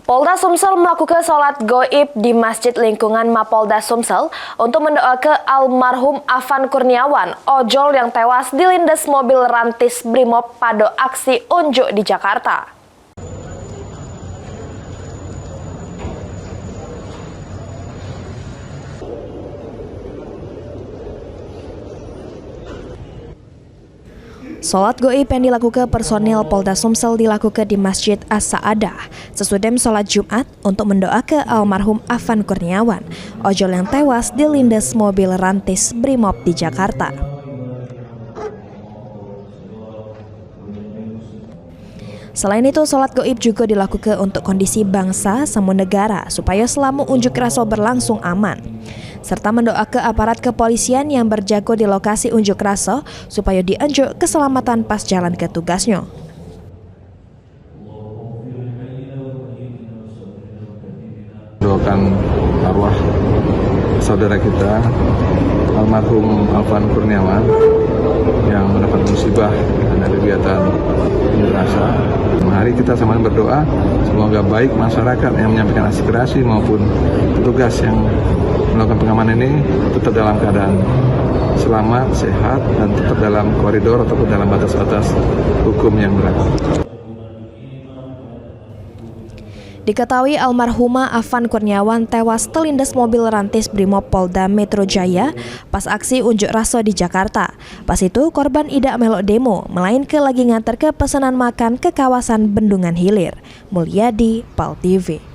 Polda Sumsel melakukan sholat goib di masjid lingkungan Mapolda Sumsel untuk mendoakan almarhum Afan Kurniawan, ojol yang tewas dilindas mobil rantis Brimob pada aksi unjuk di Jakarta. Sholat goib yang dilakukan personil Polda Sumsel dilakukan di Masjid As-Sa'adah sesudem sholat Jumat untuk mendoakan almarhum Afan Kurniawan, ojol yang tewas dilindas mobil rantis Brimob di Jakarta. Selain itu, sholat goib juga dilakukan untuk kondisi bangsa samu negara supaya selama unjuk rasa berlangsung aman, serta mendoakan aparat kepolisian yang berjaga di lokasi unjuk rasa supaya dianjuk keselamatan pas jalan ke tugasnya. Doakan arwah saudara kita almarhum Afan Kurniawan yang mendapat musibah karena kegiatan unjuk rasa. Mari kita sama berdoa semoga baik masyarakat yang menyampaikan aspirasi maupun petugas yang melakukan pengamanan ini tetap dalam keadaan selamat, sehat, dan tetap dalam koridor ataupun dalam batas-batas hukum yang berlaku. Diketahui almarhumah Afan Kurniawan tewas terlindas mobil rantis Brimob Polda Metro Jaya pas aksi unjuk rasa di Jakarta. Pas itu korban tidak melok demo, melainkan lagi ngantar ke pesanan makan ke kawasan Bendungan Hilir. Mulyadi, PAL TV.